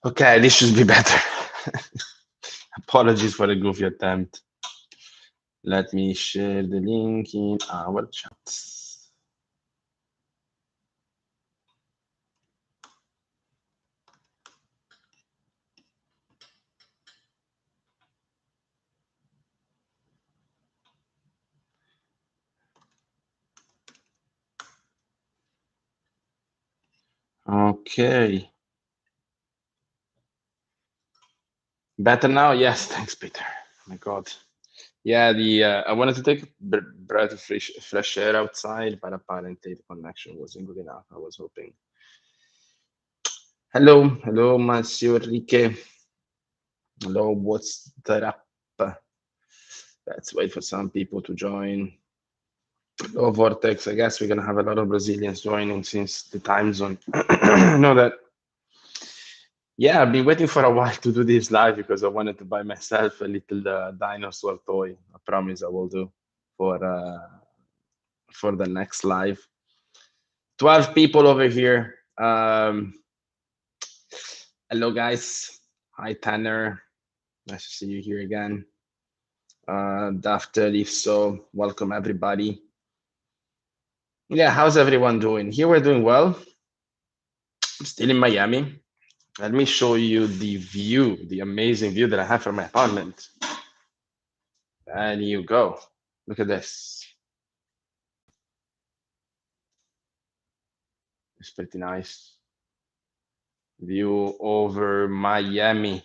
Okay, this should be better. Apologies for the goofy attempt. Let me share the link in our chat. Okay. Better now? Yes, thanks, Peter. My God. Yeah, the I wanted to take a breath of fresh air outside, but apparently the connection wasn't good enough. I was hoping. Hello, Monsieur Enrique. Hello, what's that up? Let's wait for some people to join. Hello, Vortex. I guess we're gonna have a lot of Brazilians joining since the time zone. Know that. Yeah, I've been waiting for a while to do this live because I wanted to buy myself a little dinosaur toy. I promise I will do for the next live. 12 people over here. Hello, guys. Hi, Tanner. Nice to see you here again. After, if so, welcome everybody. Yeah, how's everyone doing? Here we're doing well. I'm still in Miami. Let me show you the view, the amazing view that I have from my apartment. And you go. Look at this. It's pretty nice. View over Miami.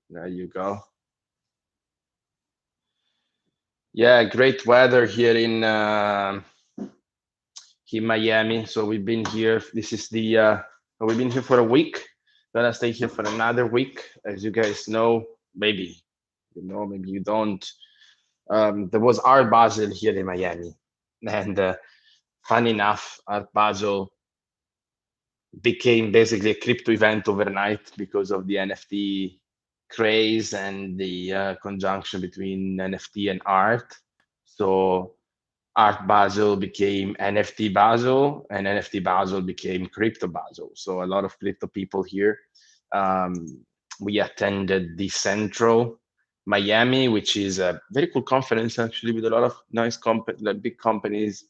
There you go. Yeah, great weather here in Miami. So we've been here. This is the we've been here for a week. Gonna stay here for another week. As you guys know, maybe you know, maybe you don't. There was Art Basel here in Miami, and fun enough, Art Basel became basically a crypto event overnight because of the NFT craze and the conjunction between NFT and art. So Art Basel became NFT Basel, and NFT Basel became Crypto Basel. So a lot of crypto people here. We attended Decentral Miami, which is a very cool conference actually, with a lot of nice big companies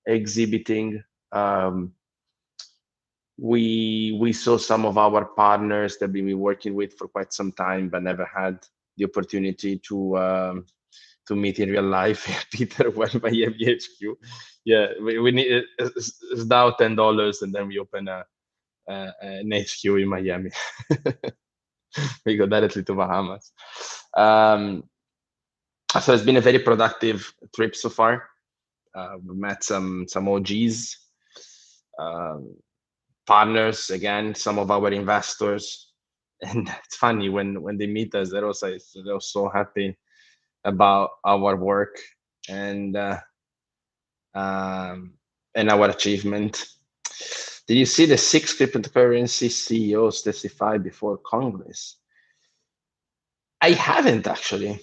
exhibiting. We saw some of our partners that we've been working with for quite some time, but never had the opportunity to meet in real life. Peter went by MHQ. Yeah, we need it's now $10, and then we open an HQ in Miami. We go directly to Bahamas. So it's been a very productive trip so far. We met some OGs, partners, again, some of our investors, and it's funny when they meet us, they're so happy about our work and our achievement. Did you see the 6 cryptocurrency CEOs testify before Congress? I haven't actually.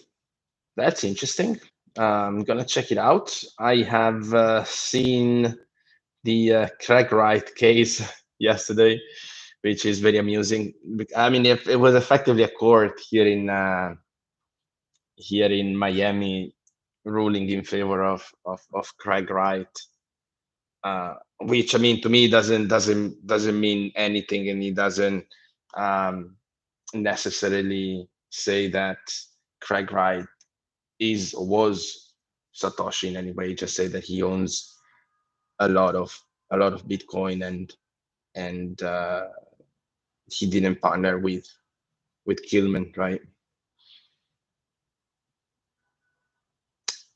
That's interesting. I'm gonna check it out. I have seen the Craig Wright case yesterday, which is very amusing. I mean, if it was effectively a court here in Miami ruling in favor of Craig Wright, which, I mean, to me doesn't mean anything, and it doesn't necessarily say that Craig Wright is or was Satoshi in any way. Just say that he owns a lot of Bitcoin, and he didn't partner with Gilman, right?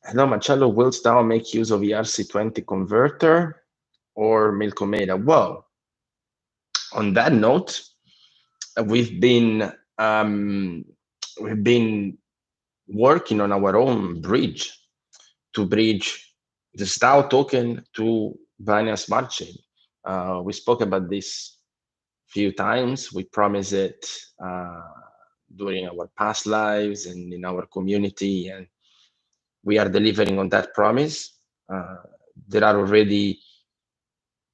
Hello, Marcello. Will DAO make use of ERC20 converter or Milkomeda? Well, on that note, we've been working on our own bridge to bridge the DAO token to Binance Smart Chain. We spoke about this a few times. We promised it during our past lives and in our community, and we are delivering on that promise. There are already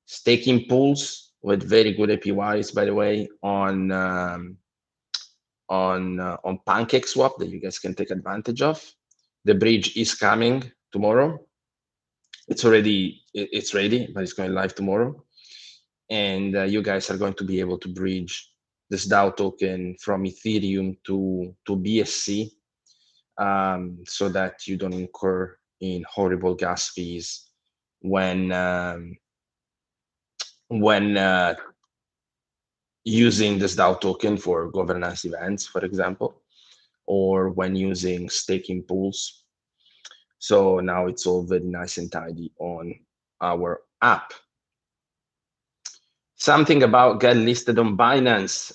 staking pools with very good APYs, by the way, on PancakeSwap that you guys can take advantage of. The bridge is coming tomorrow. It's ready, but it's going live tomorrow. And you guys are going to be able to bridge this DAO token from Ethereum to BSC, so that you don't incur in horrible gas fees when using this DAO token for governance events, for example, or when using staking pools. So now it's all very nice and tidy on our app. Something about get listed on Binance.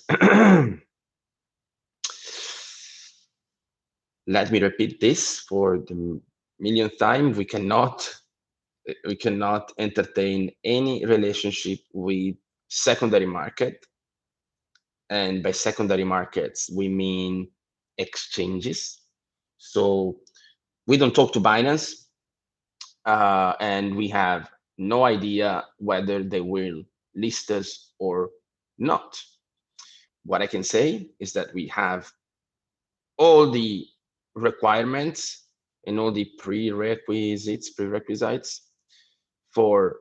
Let me repeat this for the millionth time. We cannot entertain any relationship with secondary market. And by secondary markets, we mean exchanges. So we don't talk to Binance, and we have no idea whether they will list us or not. What I can say is that we have all the requirements and all the prerequisites for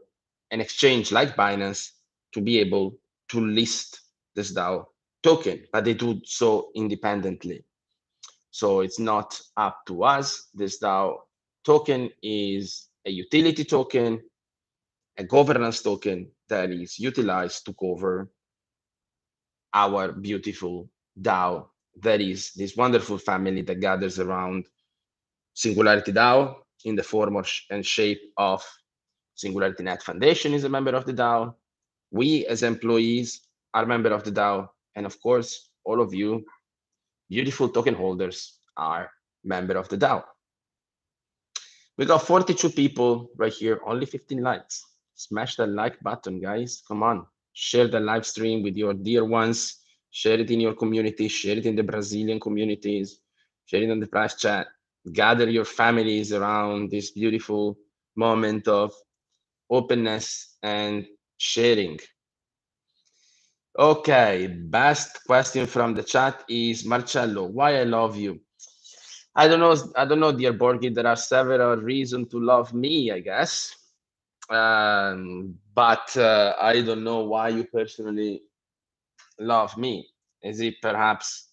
an exchange like Binance to be able to list this DAO token, but they do so independently. So it's not up to us. This DAO token is a utility token, a governance token that is utilized to cover our beautiful DAO. That is this wonderful family that gathers around SingularityDAO in the form and shape of SingularityNet Foundation is a member of the DAO. We as employees are member of the DAO. And of course, all of you beautiful token holders are member of the DAO. We got 42 people right here, only 15 likes. Smash that like button, guys. Come on. Share the live stream with your dear ones. Share it in your community. Share it in the Brazilian communities. Share it in the price chat. Gather your families around this beautiful moment of openness and sharing. Okay, best question from the chat is Marcello, why I love you? I don't know, dear Borgi. There are several reasons to love me, I guess. But I don't know why you personally love me. Is it perhaps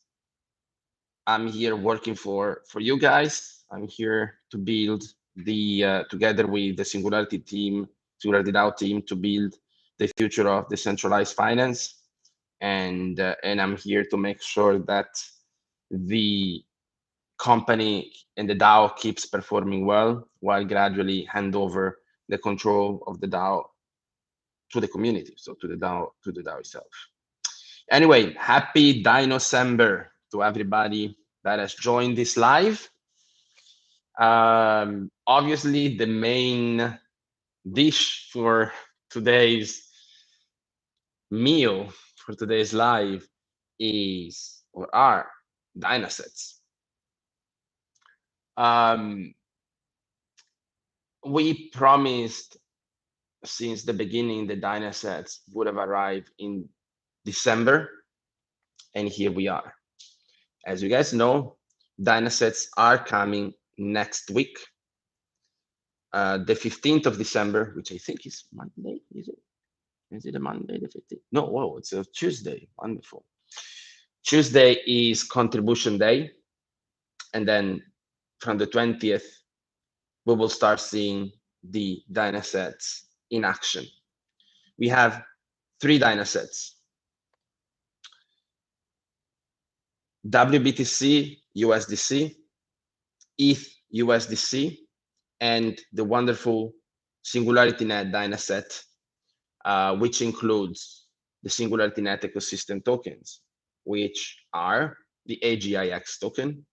I'm here working for you guys? I'm here to build the together with the SingularityDAO team, to build the future of decentralized finance, and I'm here to make sure that the company and the DAO keeps performing well, while gradually hand over the control of the DAO to the community, so to the DAO itself. Anyway, happy Dynocember to everybody that has joined this live. Obviously, the main dish for today's meal, for today's live, is or are Dynasets. We promised since the beginning the Dynasets would have arrived in December, and here we are. As you guys know, Dynasets are coming next week, the 15th of December, which I think is Monday. Is it? Is it a Monday, the 15th? No, whoa, it's a Tuesday. Wonderful. Tuesday is contribution day, and then from the 20th, we will start seeing the Dynasets in action. We have 3 Dynasets: WBTC USDC, ETH USDC, and the wonderful SingularityNet Dynaset, which includes the SingularityNet ecosystem tokens, which are the AGIX token,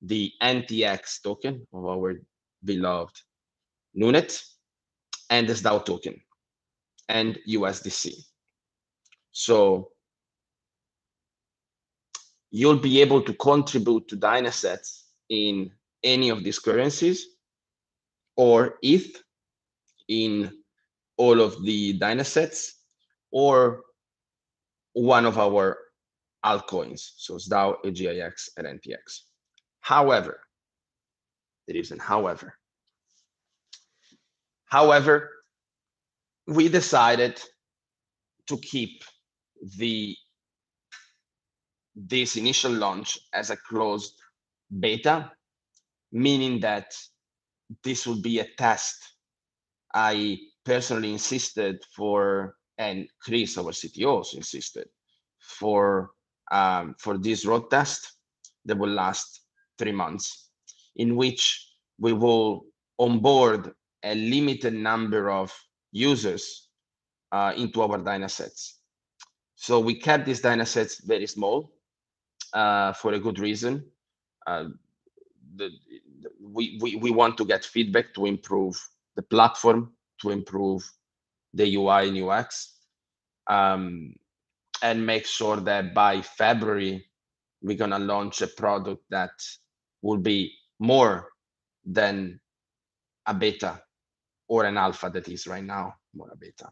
the NTX token of our beloved Nunet, and the DAO token, and USDC. So you'll be able to contribute to Dynasets in any of these currencies, or ETH in all of the Dynasets, or one of our altcoins, so SDAO, AGIX, and NTX. However, there is an however. However, we decided to keep this initial launch as a closed beta, meaning that this will be a test. I personally insisted for, and Chris, our CTO, also insisted for this road test that will last 3 months, in which we will onboard a limited number of users into our Dynasets. So we kept these Dynasets very small for a good reason. We want to get feedback to improve the platform, to improve the UI and UX, and make sure that by February, we're going to launch a product that will be more than a beta or an alpha that is right now, more a beta.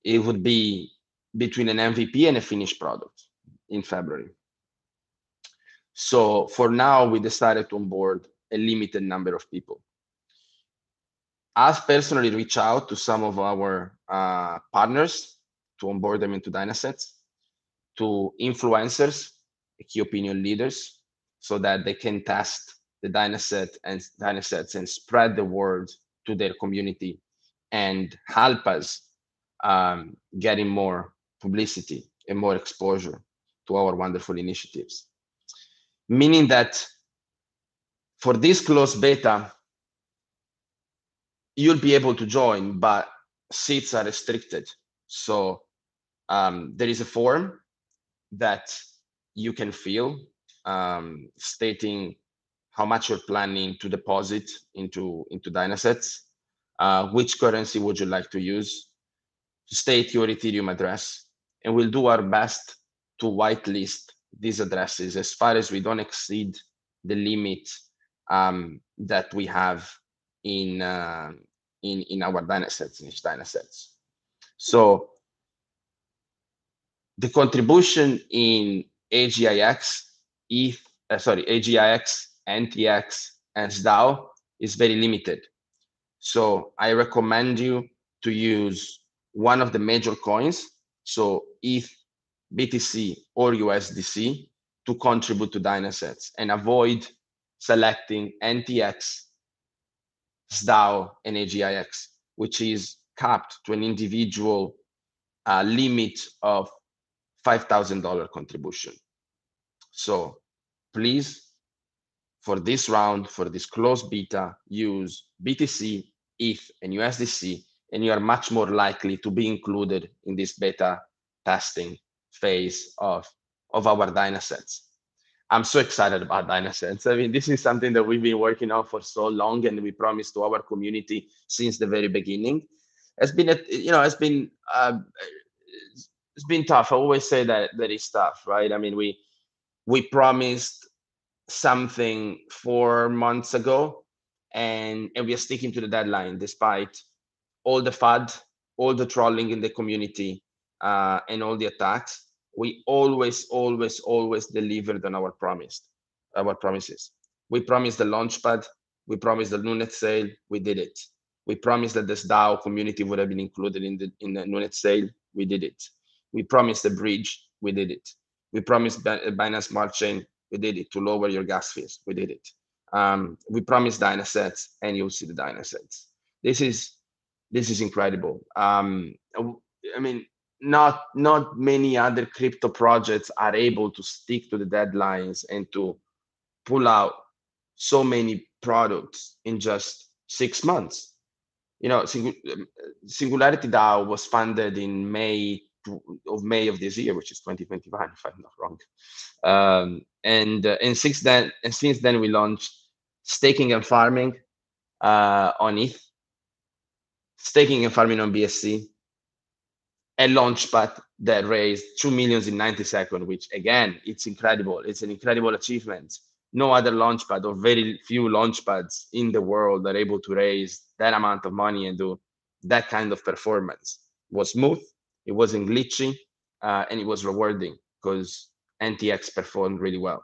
It would be between an MVP and a finished product in February. So for now, we decided to onboard a limited number of people. I've personally reached out to some of our partners to onboard them into Dynasets, to influencers, key opinion leaders, so that they can test the Dynasets and spread the word to their community and help us getting more publicity and more exposure to our wonderful initiatives. Meaning that for this closed beta, you'll be able to join, but seats are restricted. So there is a form that you can fill stating how much you're planning to deposit into Dynasets, which currency would you like to use, state your Ethereum address, and we'll do our best to whitelist these addresses as far as we don't exceed the limit that we have in our Dynasets, in each Dynasets. So the contribution in AGIX, AGIX, NTX, and SDAO is very limited. So I recommend you to use one of the major coins, so ETH, BTC, or USDC, to contribute to Dynasets, and avoid selecting NTX, SDAO, and AGIX, which is capped to an individual limit of $5,000 contribution. So please, for this round, for this closed beta, use BTC, ETH, and USDC, and you are much more likely to be included in this beta testing phase of our Dynasets. I'm so excited about Dynasets. I mean, this is something that we've been working on for so long, and we promised to our community since the very beginning. It's been tough. I always say that it's tough, right? I mean, we promised something 4 months ago, and we are sticking to the deadline despite all the FUD, all the trolling in the community, and all the attacks. We always delivered on our promises. We promised the launchpad, we promised the Nunet sale, we did it. We promised that this DAO community would have been included in the Nunet sale, we did it. We promised the bridge, we did it. We promised Binance Smart Chain, we did it, to lower your gas fees, we did it. We promised Dynasets, and you'll see the Dynasets. This is incredible. I mean, not many other crypto projects are able to stick to the deadlines and to pull out so many products in just 6 months. You know, SingularityDAO was funded in May of this year, which is 2021, if I'm not wrong. And since then we launched staking and farming on ETH, staking and farming on BSC, a launchpad that raised 2 million in 90 seconds, which again, it's incredible. It's an incredible achievement. No other launchpad, or very few launchpads in the world, are able to raise that amount of money and do that kind of performance. It was smooth, It wasn't glitchy, and it was rewarding because NTX performed really well.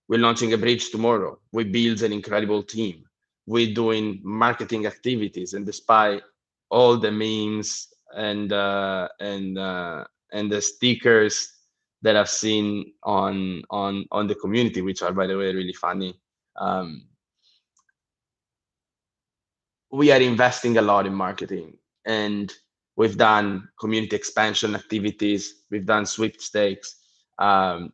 We're launching a bridge tomorrow. We build an incredible team. We're doing marketing activities, and despite all the memes and the stickers that I've seen on the community, which are, by the way, really funny, um, we are investing a lot in marketing, and we've done community expansion activities. We've done sweepstakes. I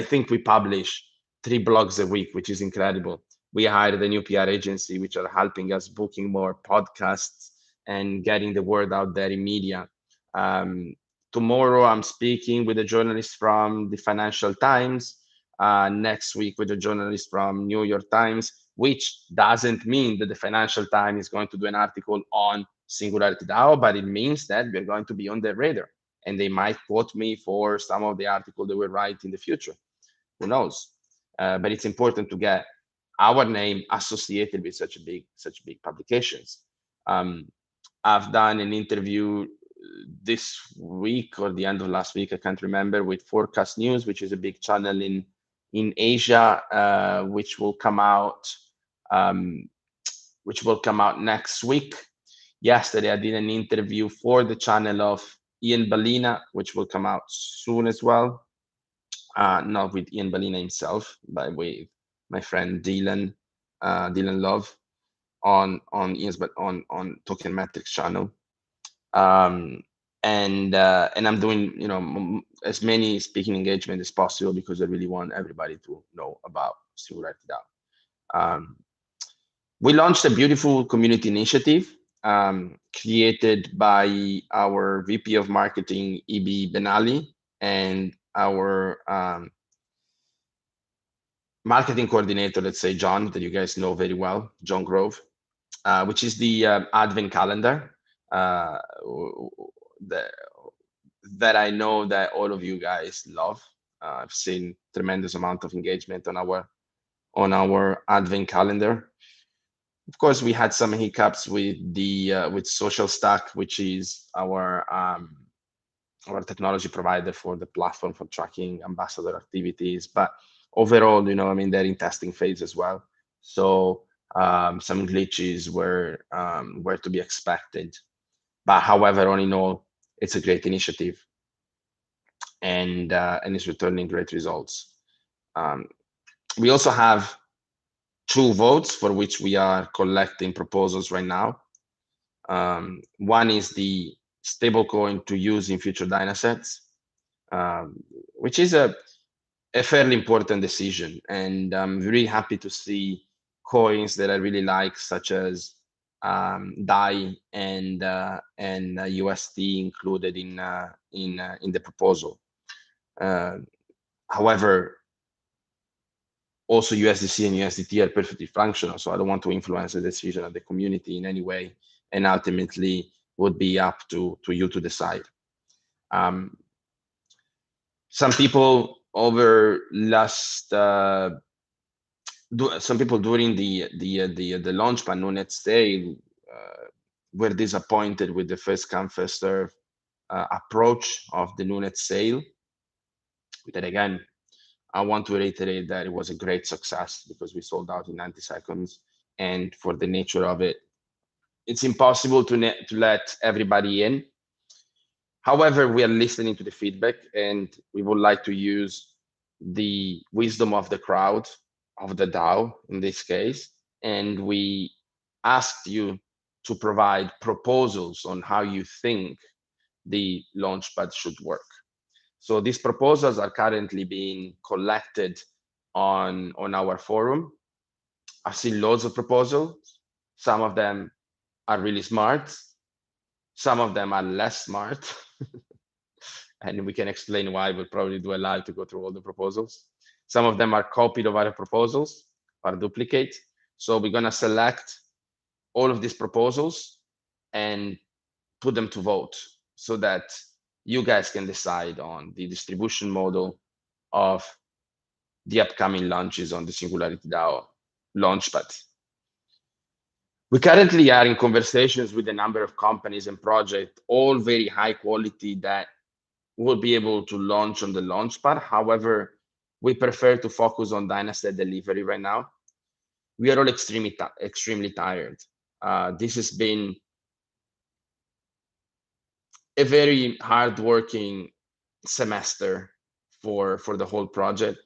think we publish 3 blogs a week, which is incredible. We hired a new PR agency, which are helping us booking more podcasts and getting the word out there in media. Um, Tomorrow, I'm speaking with a journalist from the Financial Times. Next week, with a journalist from New York Times, which doesn't mean that the Financial Times is going to do an article on SingularityDAO, but it means that we're going to be on their radar, and they might quote me for some of the article they will write in the future. Who knows? But it's important to get our name associated with such big publications. I've done an interview this week or the end of last week, I can't remember, with Forecast News, which is a big channel in Asia, which will come out next week. Yesterday, I did an interview for the channel of Ian Balina, which will come out soon as well. Not with Ian Balina himself, but with my friend Dylan Love on Ian's, but on Token Metrics channel. And I'm doing as many speaking engagement as possible because I really want everybody to know about SingularityDAO. We launched a beautiful community initiative created by our VP of Marketing, Ibi Benali, and our marketing coordinator, let's say John, that you guys know very well, John Grove, which is the Advent calendar that I know that all of you guys love. I've seen tremendous amount of engagement on our Advent calendar. Of course, we had some hiccups with with Social Stack, which is our technology provider for the platform for tracking ambassador activities. But overall, they're in testing phase as well. So some glitches were to be expected. But however, all in all, it's a great initiative, and it's returning great results. We also have 2 votes for which we are collecting proposals right now. One is the stablecoin to use in future Dynasets, which is a fairly important decision, and I'm very happy to see coins that I really like, such as DAI and UST included in the proposal. However, also USDC and USDT are perfectly functional, so I don't want to influence the decision of the community in any way, and ultimately would be up to you to decide. Some people over last some people during the Launchpad Nunet sale were disappointed with the first come first serve approach of the Nunet sale. That again, I want to reiterate that it was a great success because we sold out in 90 seconds, and for the nature of it, it's impossible to let everybody in. However, we are listening to the feedback, and we would like to use the wisdom of the crowd, of the DAO in this case, and we asked you to provide proposals on how you think the Launchpad should work. So these proposals are currently being collected on our forum. I've seen loads of proposals. Some of them are really smart. Some of them are less smart. And we can explain why. We'll probably do a live to go through all the proposals. Some of them are copied of other proposals or duplicate. So we're going to select all of these proposals and put them to vote so that you guys can decide on the distribution model of the upcoming launches on the SingularityDAO Launchpad. We currently are in conversations with a number of companies and projects, all very high quality, that will be able to launch on the launch pad. However, we prefer to focus on Dynasty delivery right now. We are all extremely tired. This has been a very hard-working semester for the whole project.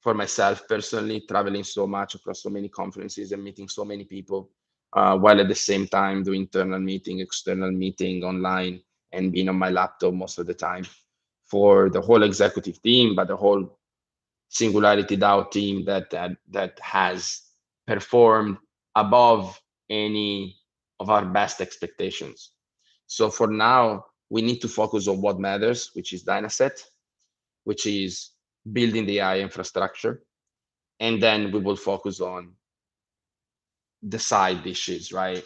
For myself personally, traveling so much across so many conferences and meeting so many people, while at the same time doing internal meeting, external meeting online, and being on my laptop most of the time. For the whole executive team, but the whole Singularity DAO team that has performed above any of our best expectations. So for now, we need to focus on what matters, which is Dynaset, which is building the AI infrastructure. And then we will focus on the side dishes, right?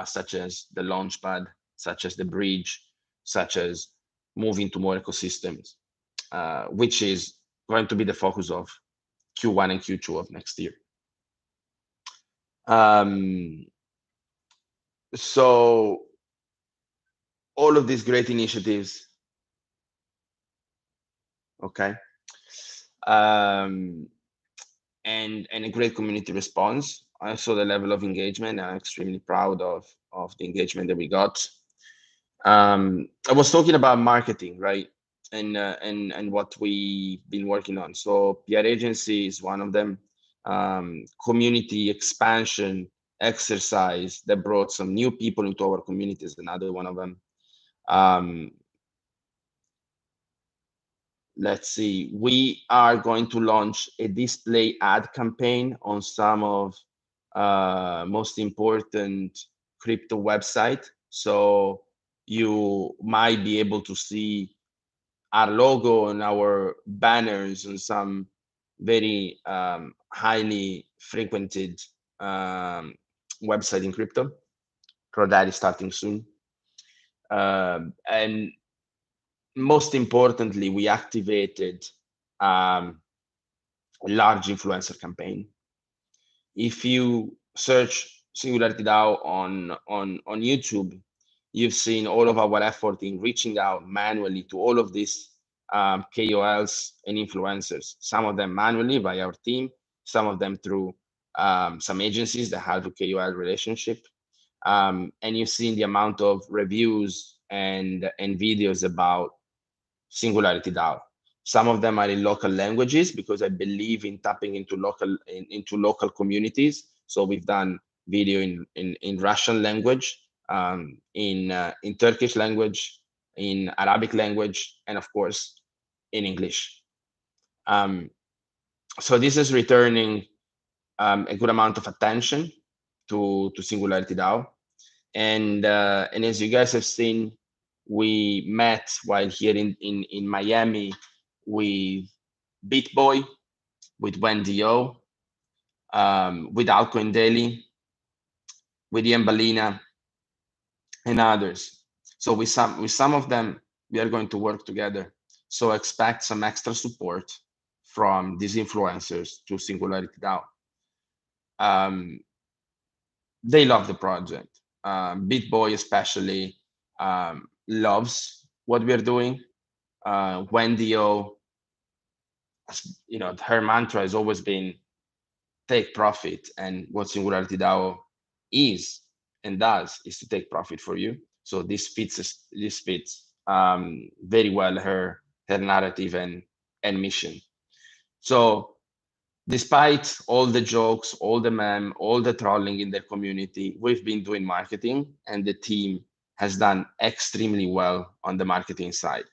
Such as the launchpad, such as the bridge, such as moving to more ecosystems, which is going to be the focus of Q1 and Q2 of next year. So all of these great initiatives, okay, and a great community response. I saw the level of engagement. I'm extremely proud of the engagement that we got. I was talking about marketing, right? And what we've been working on. So PR agency is one of them. Community expansion exercise that brought some new people into our community is another one of them. Let's see, we are going to launch a display ad campaign on some of most important crypto website. So you might be able to see our logo and our banners on some very highly frequented website in crypto. So that is starting soon. And most importantly, we activated a large influencer campaign. If you search SingularityDAO on YouTube, you've seen all of our effort in reaching out manually to all of these KOLs and influencers, some of them manually by our team, some of them through some agencies that have a KOL relationship. And you've seen the amount of reviews and videos about SingularityDAO. Some of them are in local languages because I believe in tapping into local communities. So we've done video in Russian language, in Turkish language, in Arabic language, and of course in English. So this is returning a good amount of attention to SingularityDAO, and as you guys have seen, we met while here in Miami with BitBoy, with Wendy O, with Alcoin Daily, with Ian Balina, and others. So with some of them, we are going to work together. So expect some extra support from these influencers to SingularityDAO. They love the project. BitBoy especially loves what we're doing. Wendy O, her mantra has always been take profit, and what SingularityDAO is and does is to take profit for you. So this fits very well her narrative and mission. So despite all the jokes, all the meme, all the trolling in their community, we've been doing marketing, and the team has done extremely well on the marketing side.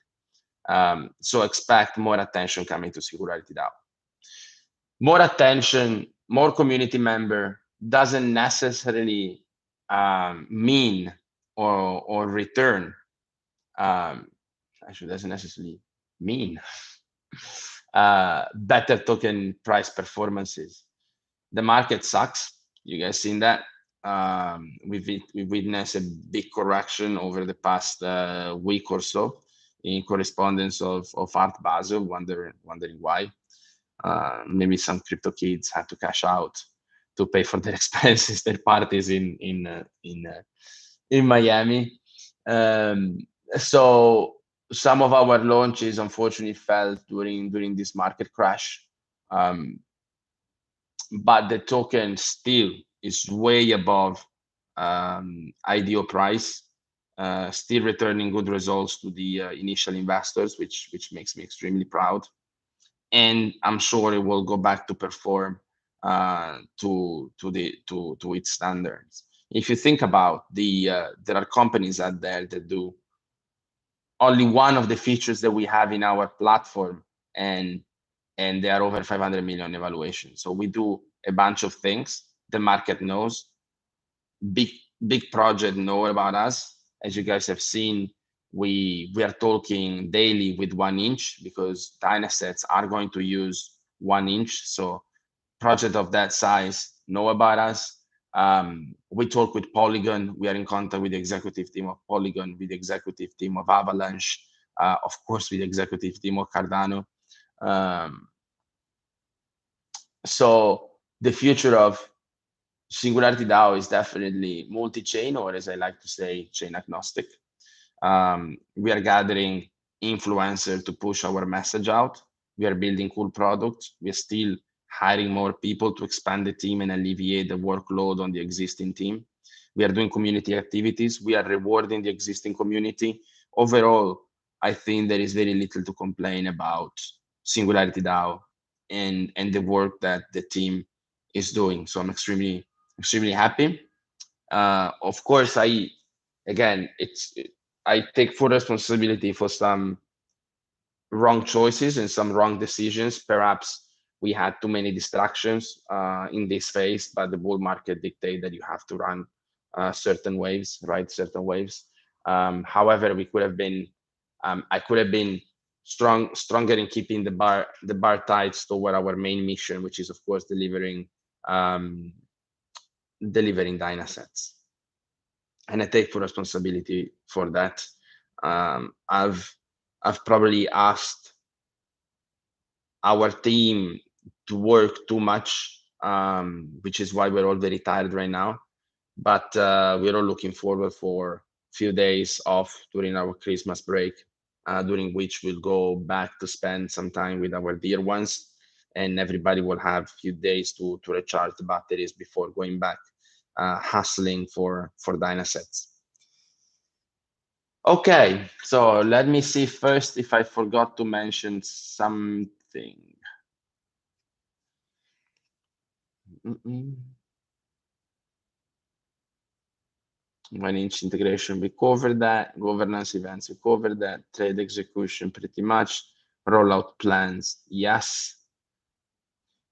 So expect more attention coming to SingularityDAO. More attention, more community member doesn't necessarily mean or return. Actually, doesn't necessarily mean better token price performances. The market sucks. You guys seen that? We've witnessed a big correction over the past week or so in correspondence of Art Basel, wondering why. Maybe some crypto kids had to cash out. to pay for their expenses, their parties in Miami. So some of our launches unfortunately fell during this market crash, but the token still is way above IDO price, still returning good results to the initial investors, which makes me extremely proud. And I'm sure it will go back to perform to its standards. If you think about there are companies out there that do only one of the features that we have in our platform, and they are over 500 million evaluation. So we do a bunch of things. The market knows. Big project know about us. As you guys have seen, we are talking daily with 1 inch because Dynasets are going to use 1 inch. So project of that size know about us. We talk with Polygon. We are in contact with the executive team of Polygon, with the executive team of Avalanche, of course, with the executive team of Cardano. So the future of SingularityDAO is definitely multi-chain, or as I like to say, chain agnostic. We are gathering influencers to push our message out. We are building cool products. We are still hiring more people to expand the team and alleviate the workload on the existing team. We are doing community activities. We are rewarding the existing community. Overall, I think there is very little to complain about SingularityDAO and the work that the team is doing. So I'm extremely happy. Of course, I take full responsibility for some wrong choices and some wrong decisions. Perhaps we had too many distractions in this phase, but the bull market dictate that you have to run certain waves, right? Certain waves. However, we could have been, I could have been stronger in keeping the bar tight toward our main mission, which is of course delivering Dynasets. And I take full responsibility for that. I've probably asked our team to work too much, which is why we're all very tired right now. But we're all looking forward for a few days off during our Christmas break, during which we'll go back to spend some time with our dear ones, and everybody will have a few days to recharge the batteries before going back hustling for Dynasets. Okay, so let me see first if I forgot to mention something. 1 inch integration, we covered that. Governance events, we covered that. Trade execution, pretty much. Rollout plans, yes.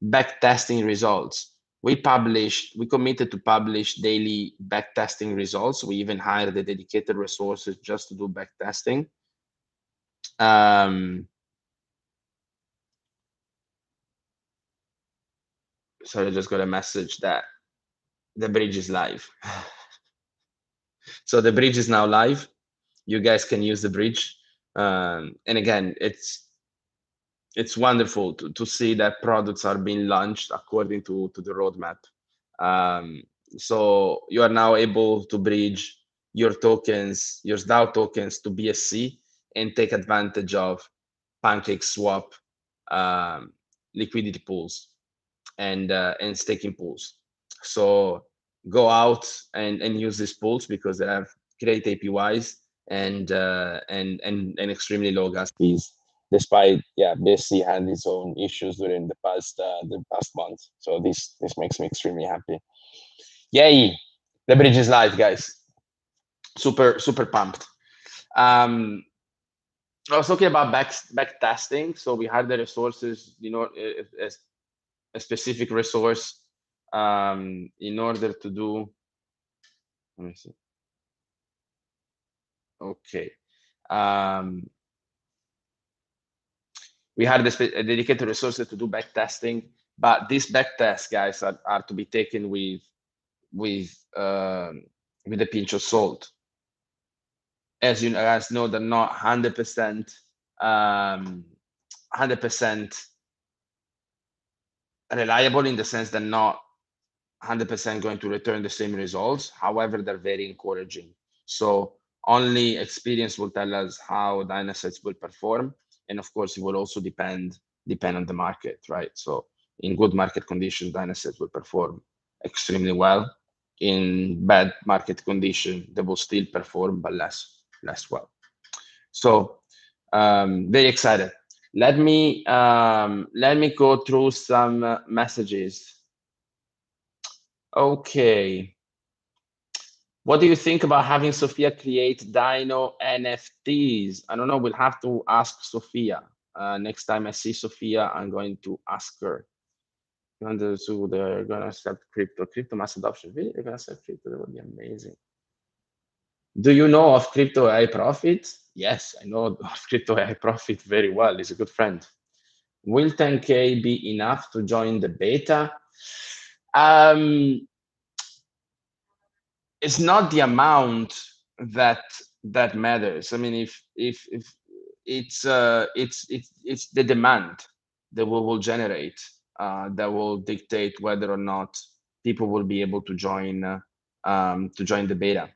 Backtesting results. We committed to publish daily backtesting results. We even hired the dedicated resources just to do backtesting. So I just got a message that the bridge is live. So the bridge is now live. You guys can use the bridge. And again, it's wonderful to see that products are being launched according to the roadmap. So you are now able to bridge your tokens, your DAO tokens to BSC and take advantage of PancakeSwap liquidity pools and staking pools. So go out and use these pools because they have great APYs and extremely low gas fees. Despite BSC had its own issues during the past month, so this makes me extremely happy. Yay! The bridge is live, guys. Super pumped. I was talking about back testing, so we had the resources, a specific resource in order to do. Let me see. Okay. We had a dedicated resources to do back testing, but these back tests, guys, are to be taken with a pinch of salt. As you guys know, they're not 100% reliable in the sense they're not 100% going to return the same results. However, they're very encouraging. So only experience will tell us how Dynasets will perform. And of course, it will also depend on the market, right? So in good market conditions, Dynasets will perform extremely well. In bad market condition, they will still perform, but less well. So very excited. Let me go through some messages. Okay. What do you think about having Sophia create Dino NFTs? I don't know. We'll have to ask Sophia. Next time I see Sophia, I'm going to ask her. So they're gonna accept crypto mass adoption. Really? They're gonna accept crypto? That would be amazing. Do you know of Crypto AI Profit? Yes, I know of Crypto AI Profit very well. He's a good friend. Will 10K be enough to join the beta? It's not the amount that matters. I mean, if it's the demand that we will generate that will dictate whether or not people will be able to join the beta.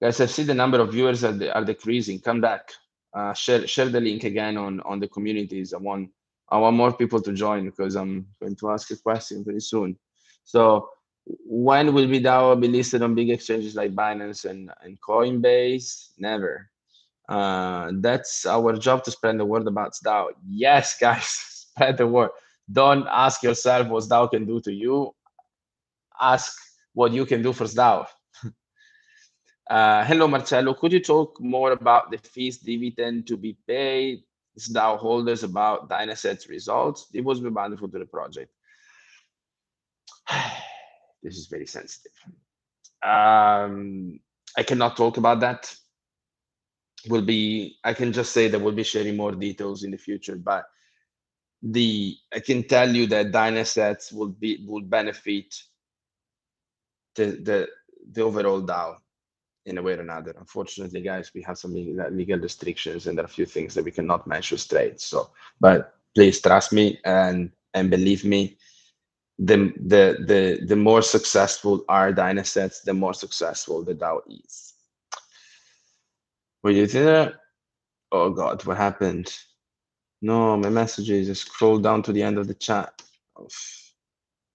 Guys, I see the number of viewers are decreasing. Come back. Share the link again on the communities. I want more people to join because I'm going to ask a question very soon. So when will DAO be listed on big exchanges like Binance and Coinbase? Never. That's our job, to spread the word about DAO. Yes, guys, spread the word. Don't ask yourself what DAO can do to you. Ask what you can do for DAO. Hello, Marcello. Could you talk more about the fees dividend to be paid DAO holders about Dynasets results? It was wonderful to the project. This is very sensitive. I cannot talk about that. I can just say that we'll be sharing more details in the future, but I can tell you that Dynasets will benefit the overall DAO in a way or another. Unfortunately, guys, we have some legal restrictions and there are a few things that we cannot mention straight. So, but please trust me and believe me, the more successful our Dynasets, the more successful the DAO is. Were you there? Oh God, what happened? No, my messages. I scrolled down to the end of the chat.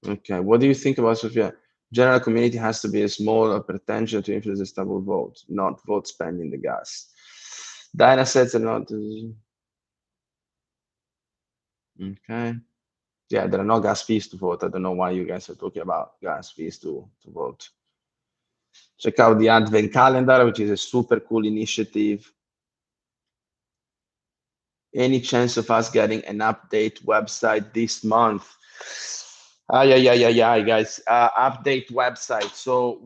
Okay, what do you think about Sophia? General community has to be a small potential to influence the stable vote, not vote spending the gas. Dynasets are not. Okay. Yeah, there are no gas fees to vote. I don't know why you guys are talking about gas fees to vote. Check out the Advent calendar, which is a super cool initiative. Any chance of us getting an update website this month? Yeah, guys. Update website. So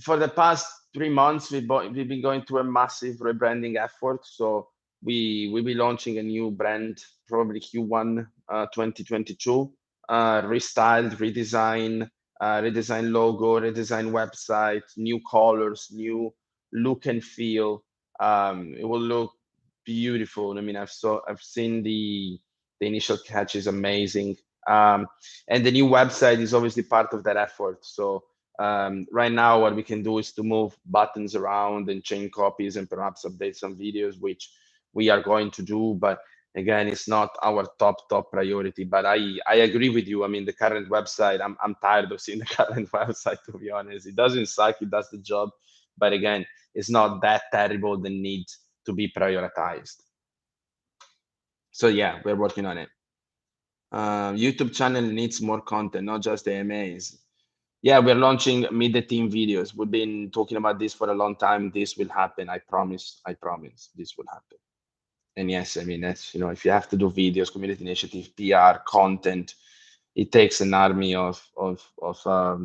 for the past 3 months, we've been going through a massive rebranding effort. So we'll be launching a new brand probably Q1 2022. Restyled, redesign logo, redesign website, new colors, new look and feel. It will look beautiful. I mean, I've seen the initial catch is amazing. And the new website is obviously part of that effort. So right now, what we can do is to move buttons around and change copies and perhaps update some videos, which we are going to do. But again, it's not our top priority. But I agree with you. I mean, the current website, I'm tired of seeing the current website, to be honest. It doesn't suck. It does the job. But again, it's not that terrible. The need to be prioritized. So yeah, we're working on it. YouTube channel needs more content, not just AMAs. Yeah, we're launching Meet the Team videos. We've been talking about this for a long time. This will happen. I promise this will happen. And yes, I mean, that's, if you have to do videos, community initiative, PR, content, it takes an army of a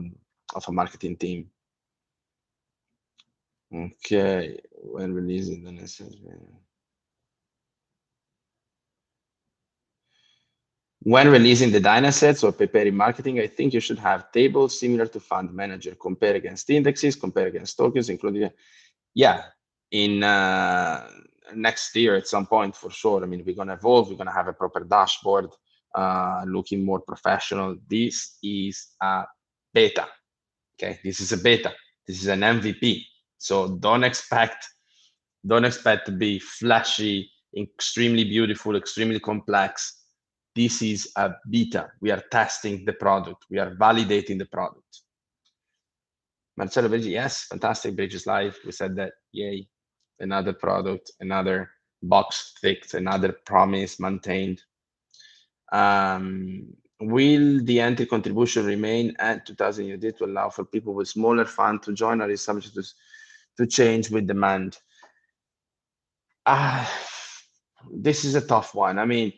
marketing team. Okay, when releasing the necessary. When releasing the Dynasets or preparing marketing, I think you should have tables similar to Fund Manager, compare against indexes, compare against tokens, including, yeah, in next year at some point for sure. I mean, we're going to evolve. We're going to have a proper dashboard looking more professional. This is a beta. Okay, this is a beta. This is an MVP. So don't expect to be flashy, extremely beautiful, extremely complex. This is a beta. We are testing the product. We are validating the product. Marcello Bridge, yes, fantastic. Bridge is live. We said that. Yay. Another product, another box fixed, another promise maintained. Will the entry contribution remain at 2,000 USD to allow for people with smaller fund to join, or is subject to change with demand? This is a tough one. I mean,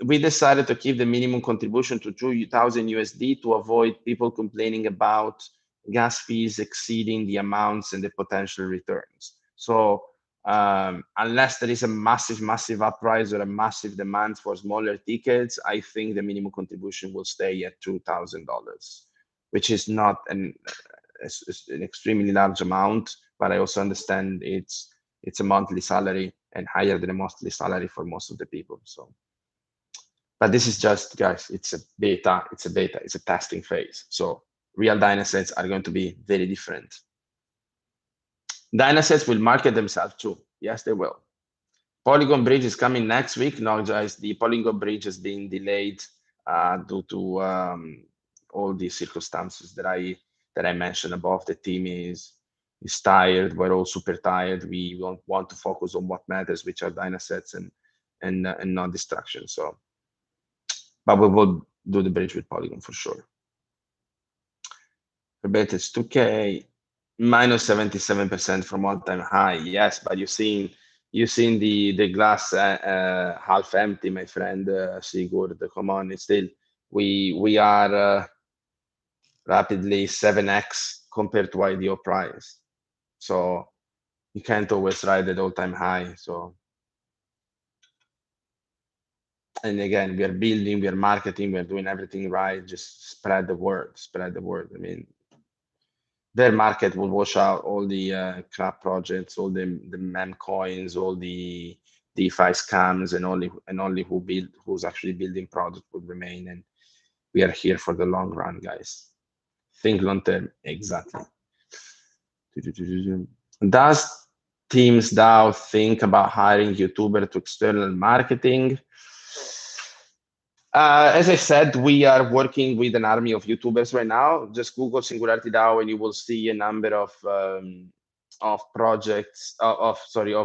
we decided to keep the minimum contribution to 2,000 USD to avoid people complaining about gas fees exceeding the amounts and the potential returns. So unless there is a massive uprise or a massive demand for smaller tickets, I think the minimum contribution will stay at $2,000, which is not an extremely large amount, but I also understand it's a monthly salary and higher than a monthly salary for most of the people. So, but this is just, guys, it's a beta, it's a testing phase. So real Dynasets are going to be very different. Dynasets will market themselves too. Yes, they will. Polygon Bridge is coming next week. No, guys, the Polygon Bridge has been delayed due to all the circumstances that I mentioned above. The team is tired. We're all super tired. We want to focus on what matters, which are Dynasets and not distraction. So, but we will do the bridge with Polygon for sure. Rebate is 2K minus 77% from all-time high. Yes, but you've seen the glass half empty, my friend Sigurd. Come on, it's still we are rapidly 7x compared to IDO price. So you can't always ride at all-time high. So, and again, we are building, we are marketing, we are doing everything right. Just spread the word. I mean, their market will wash out all the crap projects, all the meme coins, all the DeFi scams, and only who's actually building product will remain. And we are here for the long run, guys. Think long term, exactly. Does Teams DAO think about hiring YouTuber to external marketing? As I said, we are working with an army of YouTubers right now. Just Google SingularityDAO and you will see a number of projects of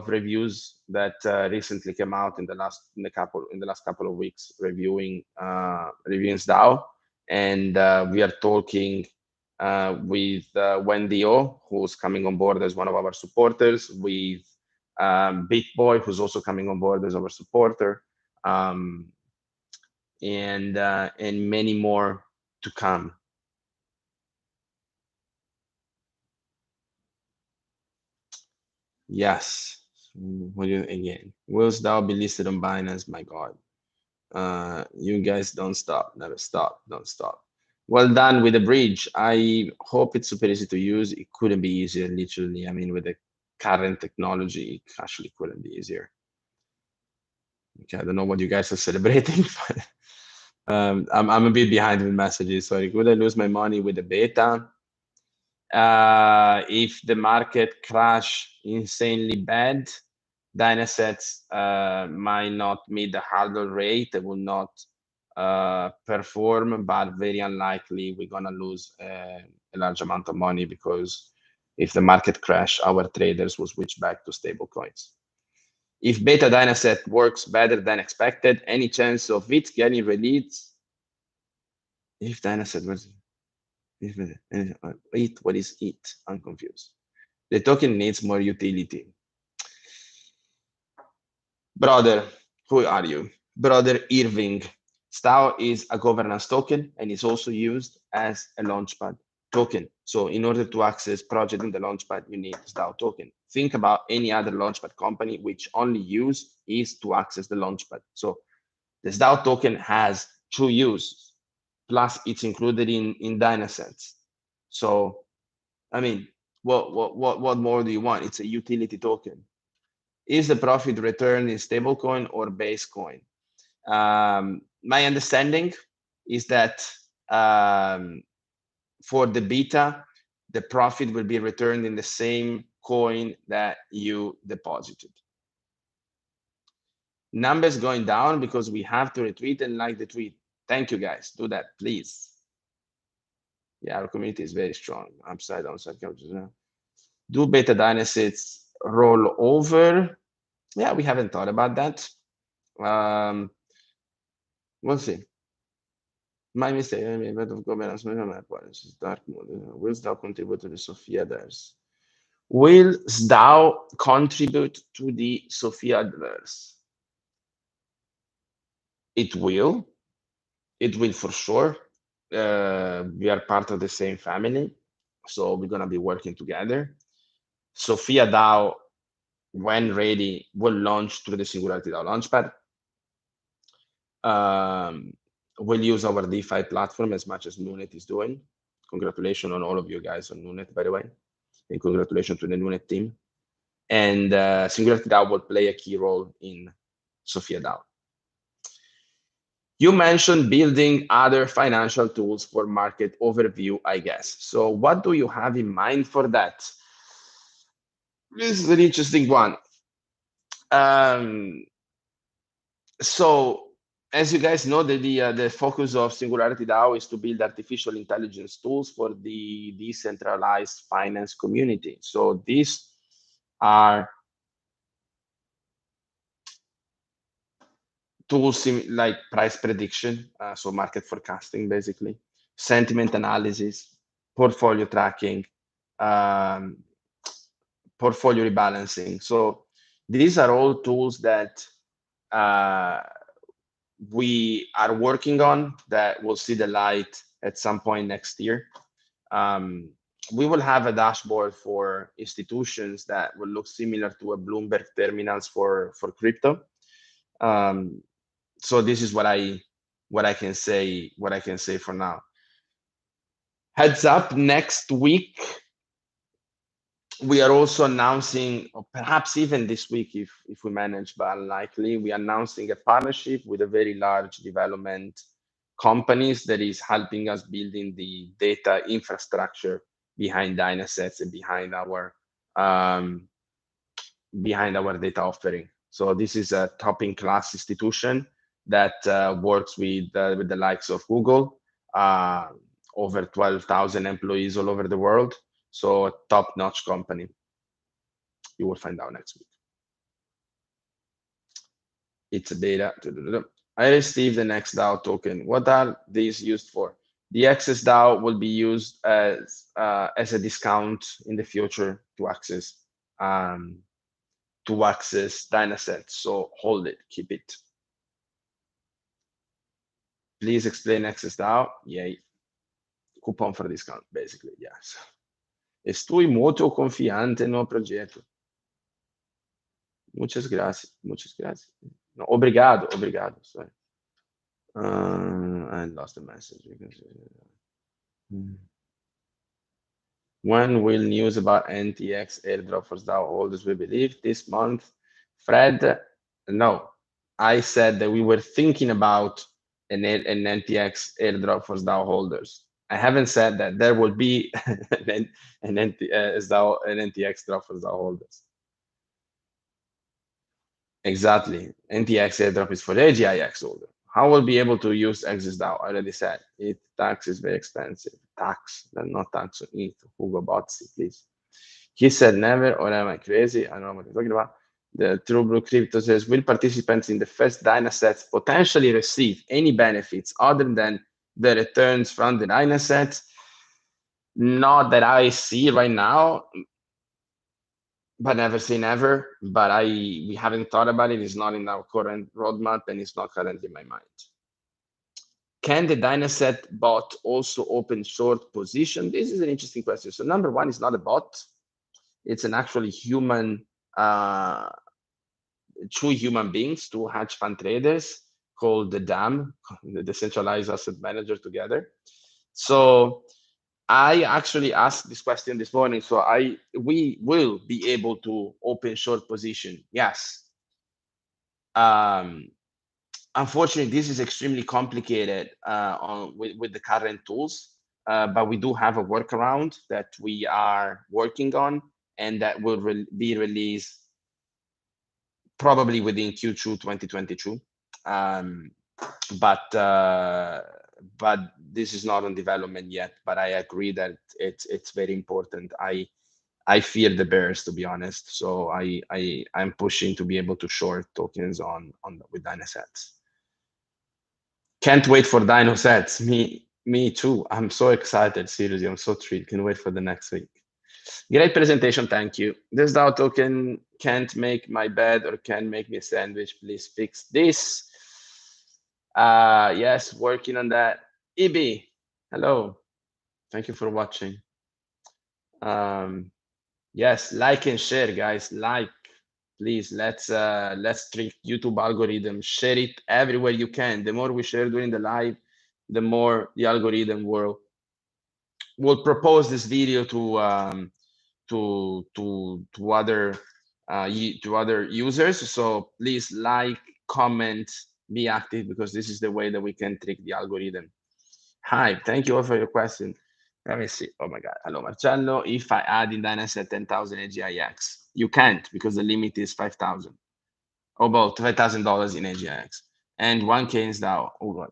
reviews that recently came out in the last couple of weeks reviewing DAO, and we are talking with Wendy O, who's coming on board as one of our supporters, with BitBoy, who's also coming on board as our supporter. And many more to come. Yes. What do you again? Will DAO be listed on Binance? My God. You guys don't stop. Never stop. Don't stop. Well done with the bridge. I hope it's super easy to use. It couldn't be easier, literally. I mean, with the current technology, it actually couldn't be easier. Okay, I don't know what you guys are celebrating, but I'm a bit behind with messages. Sorry, could I lose my money with the beta? If the market crash insanely bad, Dynasets might not meet the hurdle rate. They will not perform, but very unlikely we're gonna lose a large amount of money, because if the market crash, our traders will switch back to stable coins. If beta Dynaset works better than expected, any chance of it getting released? If Dynaset was it, what is it? I'm confused. The token needs more utility. Brother, who are you? Brother Irving. STAO is a governance token and is also used as a launchpad token. So in order to access project in the launchpad, you need STAO token. Think about any other launchpad company which only use is to access the launchpad. So the STAO token has two uses. Plus it's included in Dynasets. So, I mean, what more do you want? It's a utility token. Is the profit return in stablecoin or base coin? My understanding is that for the beta, the profit will be returned in the same coin that you deposited. Numbers going down because we have to retweet and like the tweet. Thank you guys. Do that, please. Yeah, our community is very strong. Upside, downside couches. Do beta dynasties roll over? Yeah, we haven't thought about that. We'll see. My mistake. I mean, of governance is dark mode. Will DAO contribute to the Sophia verse? Will DAO contribute to the Sophia verse? It will. It will for sure. We are part of the same family, so we're gonna be working together. Sophia DAO, when ready, will launch through the SingularityDAO Launchpad. We'll use our DeFi platform as much as Noonet is doing. Congratulations on all of you guys on Noonet, by the way, and congratulations to the Noonet team. And SingularityDAO will play a key role in Sophia DAO. You mentioned building other financial tools for market overview, I guess. So what do you have in mind for that? This is an interesting one. So as you guys know, the focus of SingularityDAO is to build artificial intelligence tools for the decentralized finance community. So these are tools like price prediction, so market forecasting, basically, sentiment analysis, portfolio tracking, portfolio rebalancing. So these are all tools that we are working on that will see the light at some point next year. We will have a dashboard for institutions that will look similar to a Bloomberg terminals for crypto. So this is what I can say for now. Heads up, next week we are also announcing, or perhaps even this week if we manage, but unlikely, we are announcing a partnership with a very large development companies that is helping us building the data infrastructure behind Dynasets and behind our data offering. So this is a top in class institution that works with the likes of Google, over 12,000 employees all over the world. So a top-notch company. You will find out next week. It's a beta. I received the next DAO token. What are these used for? The Access DAO will be used as a discount in the future to access Dynasets. So hold it, keep it. Please explain Access DAO. Yay. Coupon for discount, basically, yes. Estoy muito confiante no projeto. Muchas gracias. No, obrigado. Sorry. I lost the message. When will news about NTX airdrop for DAO holders we believe this month? Fred, no. I said that we were thinking about an NTX airdrop for DAO holders. I haven't said that there will be an NTX drop for DAO holders. Exactly. NTX airdrop is for AGIX holder. How will be able to use Access DAO? I already said it. Tax is very expensive. Tax, not tax on it. Hugo Botzi, please. He said never, or am I crazy? I don't know what you're talking about. The True Blue Crypto says, will participants in the first Dynasets potentially receive any benefits other than the returns from the Dynasets? Not that I see right now, but never say never. But we haven't thought about it. It's not in our current roadmap, and it's not currently in my mind. Can the Dynaset bot also open short position? This is an interesting question. So number one, it's not a bot. It's an actually human, two human beings, two hedge fund traders called the DAM, the Decentralized Asset Manager together. So I actually asked this question this morning. So we will be able to open short position. Yes. unfortunately, this is extremely complicated with the current tools, but we do have a workaround that we are working on, and that will be released probably within Q2 2022. Um, but this is not on development yet. But I agree that it's very important. I fear the bears, to be honest. So I'm pushing to be able to short tokens on with Dynasets. Can't wait for Dynasets. Me too. I'm so excited. Seriously, I'm so thrilled. Can wait for the next week. Great presentation. Thank you. This DAO token can't make my bed or can make me a sandwich. Please fix this. Yes, working on that. EB, hello. Thank you for watching. Yes, like and share, guys. Like, please. Let's trick YouTube algorithm. Share it everywhere you can. The more we share during the live, the more the algorithm will propose this video to other users. So please like, comment, be active, because this is the way that we can trick the algorithm. Hi, thank you all for your question. Let me see. Oh my God. Hello, Marcello. If I add in Dynaset 10,000 AGIX, you can't, because the limit is 5,000. About $5,000 in AGIX and 1K in DAO. Oh God.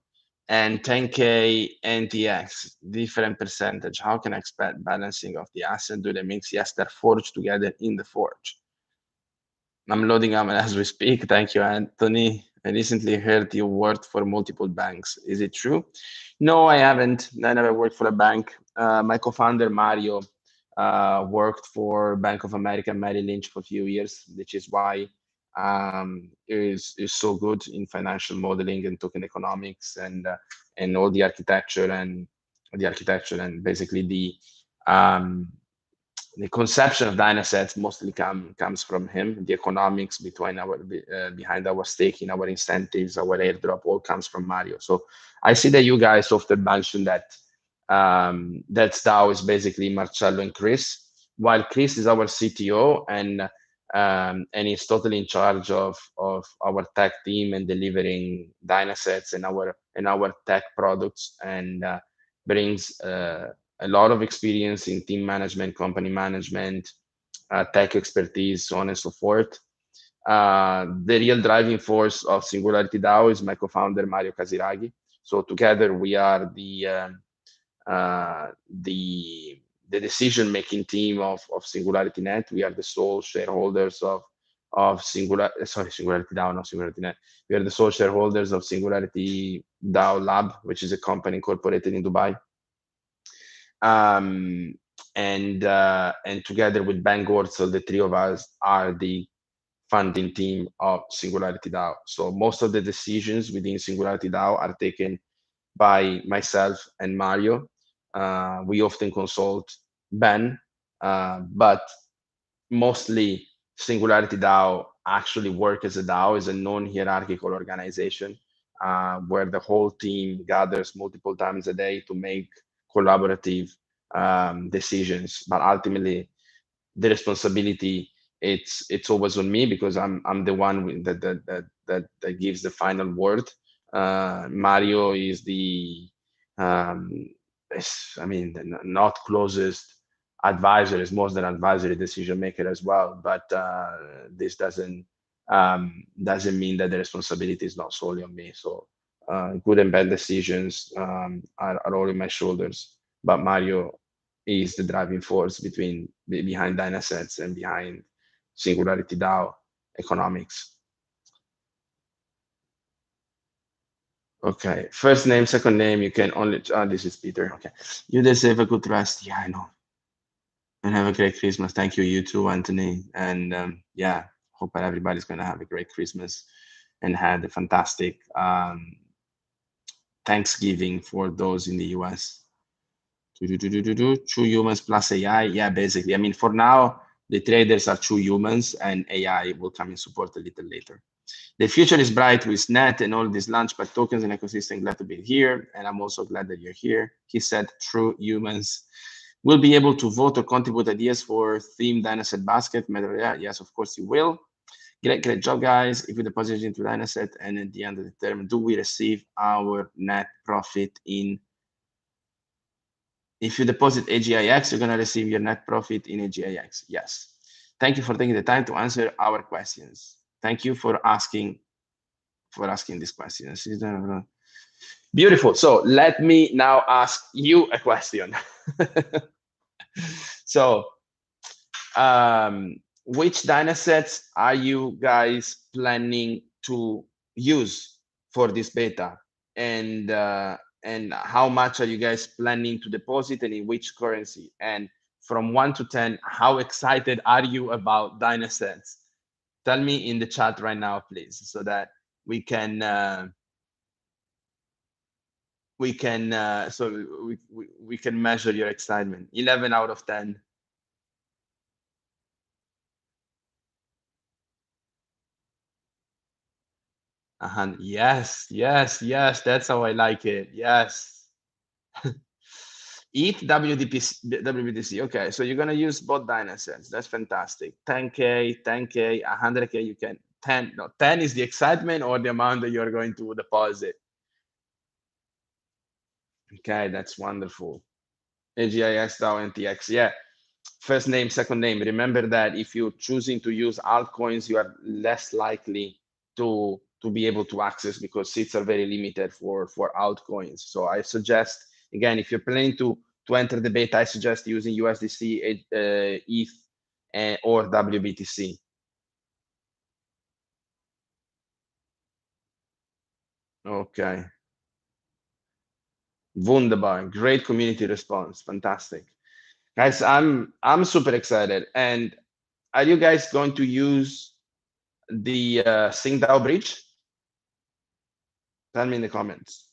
And 10K NTX, different percentage. How can I expect balancing of the asset? Do they mix? Yes, they're forged together in the forge. I'm loading up as we speak. Thank you, Anthony. I recently heard you worked for multiple banks. Is it true? No, I haven't. I never worked for a bank. My co-founder, Mario, worked for Bank of America, Merrill Lynch for a few years, which is why is so good in financial modeling and token economics and all the architecture and basically the conception of Dynasets mostly comes from him. The economics behind our staking, our incentives, our airdrop, all comes from Mario. So I see that you guys often mention that that DAO is basically Marcello and Chris, while Chris is our CTO and he's totally in charge of our tech team and delivering Dynasets and our tech products, and brings a lot of experience in team management, company management, tech expertise, so on and so forth. The real driving force of SingularityDAO is my co-founder Mario Casiraghi. So together we are the decision-making team of SingularityNet. We are the sole shareholders of SingularityDAO, not SingularityNet. We are the sole shareholders of SingularityDAO Lab, which is a company incorporated in Dubai. And together with Ben Gortzel, the three of us are the funding team of SingularityDAO. So most of the decisions within SingularityDAO are taken by myself and Mario. We often consult Ben, but mostly SingularityDAO actually work as a DAO, is a non-hierarchical organization where the whole team gathers multiple times a day to make collaborative decisions. But ultimately, the responsibility it's always on me, because I'm the one that gives the final word. Mario is not closest advisor, is more than advisory decision maker as well. But this doesn't mean that the responsibility is not solely on me. So good and bad decisions are all in my shoulders. But Mario is the driving force behind Dynasets and behind SingularityDAO economics. Okay, first name, second name, you can only, this is Peter. Okay, you deserve a good rest. Yeah, I know. And have a great Christmas. Thank you, you too, Anthony. And yeah, hope that everybody's going to have a great Christmas and had a fantastic Thanksgiving for those in the US. True humans plus AI. Yeah, basically. I mean, for now, the traders are true humans and AI will come in support a little later. The future is bright with Net and all these launchpad tokens and ecosystem. Glad to be here. And I'm also glad that you're here. He said true humans will be able to vote or contribute ideas for theme Dynasset basket. Yes, of course you will. Great job, guys. If we deposit into Dynasset and at the end of the term, do we receive our net profit in? If you deposit AGIX, you're going to receive your net profit in AGIX. Yes. Thank you for taking the time to answer our questions. Thank you for asking these questions. Beautiful. So let me now ask you a question. So, which Dynasets are you guys planning to use for this beta? And how much are you guys planning to deposit and in which currency? And from 1 to 10, how excited are you about Dynasets? Tell me in the chat right now, please, so that we can we can measure your excitement. 11 out of 10. Yes, that's how I like it. Yes. ETH WBTC. Okay, so you're gonna use both Dynasets. That's fantastic. 10K, 10K, 100K. You can 10. No, 10 is the excitement or the amount that you're going to deposit. Okay, that's wonderful. AGIX, DAO, NTX. Yeah. First name, second name. Remember that if you're choosing to use altcoins, you are less likely to be able to access because seats are very limited for altcoins. So I suggest, again, if you're planning to enter the beta, I suggest using USDC, ETH, or WBTC. Okay. Wunderbar. Great community response. Fantastic. Guys, I'm super excited. And are you guys going to use the SingDAO bridge? Tell me in the comments.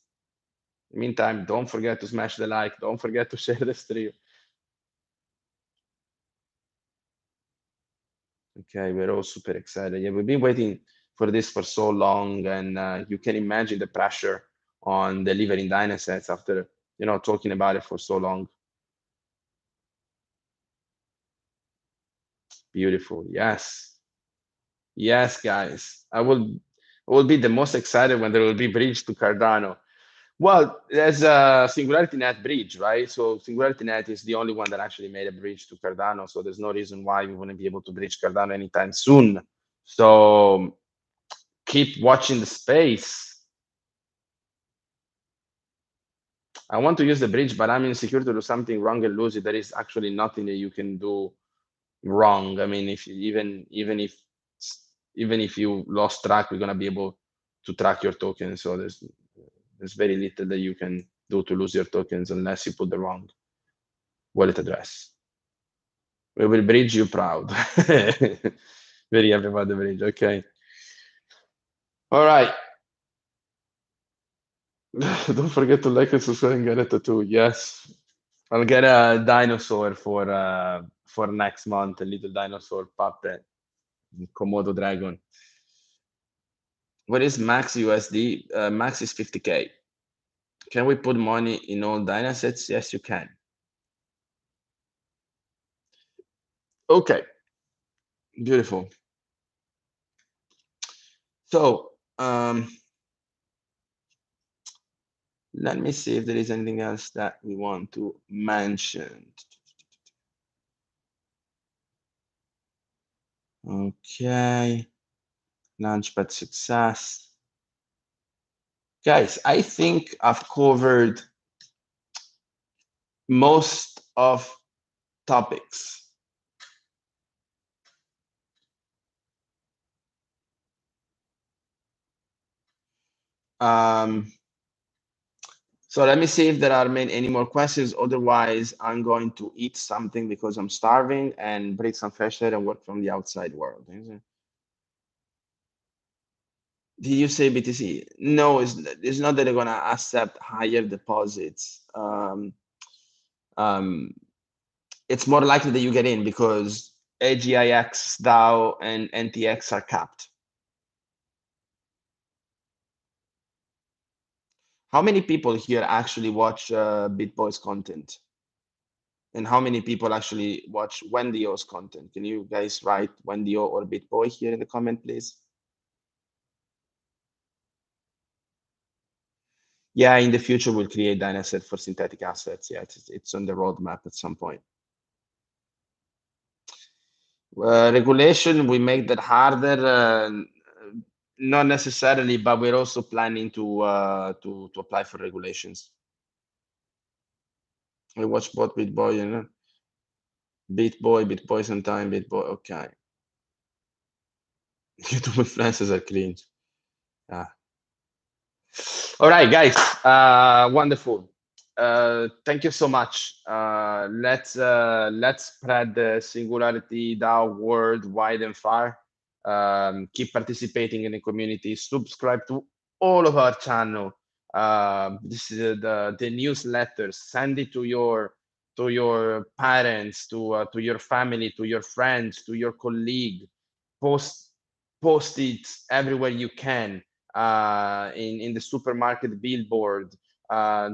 In the meantime, don't forget to smash the like. Don't forget to share the stream. Okay, we're all super excited. Yeah, we've been waiting for this for so long, and you can imagine the pressure on delivering Dynasets after talking about it for so long. Beautiful. Yes, guys. I will be the most excited when there will be bridge to Cardano. Well, there's a SingularityNet bridge, right? So SingularityNet is the only one that actually made a bridge to Cardano. So there's no reason why we wouldn't be able to bridge Cardano anytime soon. So keep watching the space. I want to use the bridge, but I'm insecure to do something wrong and lose it. There is actually nothing that you can do wrong. I mean, if you, even if you lost track, we're gonna be able to track your tokens. So there's very little that you can do to lose your tokens unless you put the wrong wallet address. We will bridge you proud. Very happy about the bridge. Okay. All right. Don't forget to like and subscribe and get a tattoo. Yes. I'll get a dinosaur for next month, a little dinosaur puppet, Komodo dragon. What is max USD? Max is 50K. Can we put money in all Dynasets? Yes, you can. Okay. Beautiful. So let me see if there is anything else that we want to mention. Okay. Launchpad success. Guys, I think I've covered most of topics. So let me see if there are any more questions. Otherwise, I'm going to eat something because I'm starving and breathe some fresh air and work from the outside world. Did you say BTC? No, it's not that they're gonna accept higher deposits. It's more likely that you get in because AGIX, DAO, and NTX are capped. How many people here actually watch BitBoy's content? And how many people actually watch Wendy's content? Can you guys write Wendy or BitBoy here in the comment, please? Yeah, in the future we'll create Dynocember for synthetic assets. Yeah, it's on the roadmap at some point. Regulation, we make that harder. Not necessarily, but we're also planning to apply for regulations. I watch both BitBoy, you know. BitBoy sometime, BitBoy. Okay. YouTube influencers are cringe. Yeah. All right, guys. Wonderful. Thank you so much. Let's spread the Singularity DAO word wide and far. Keep participating in the community. Subscribe to all of our channel. This is the newsletters. Send it to your parents, to your family, to your friends, to your colleague. Post it everywhere you can. In the supermarket billboard,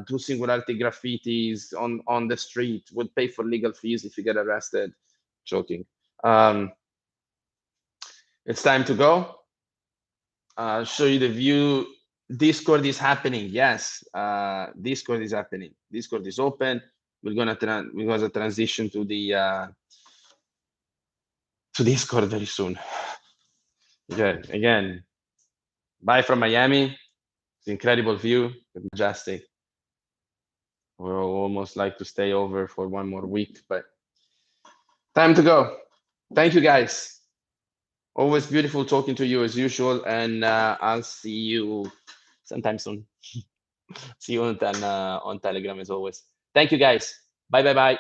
do singularity graffitis on the street. Would pay for legal fees if you get arrested. Joking. It's time to go. Show you the view. Discord is happening. Yes, Discord is happening. Discord is open. We're gonna transition to the to Discord very soon. Again, bye from Miami. It's incredible view, majestic. We're almost like to stay over for one more week, but time to go. Thank you, guys. Always beautiful talking to you as usual, and I'll see you sometime soon. See you on Telegram as always. Thank you, guys. Bye, bye, bye.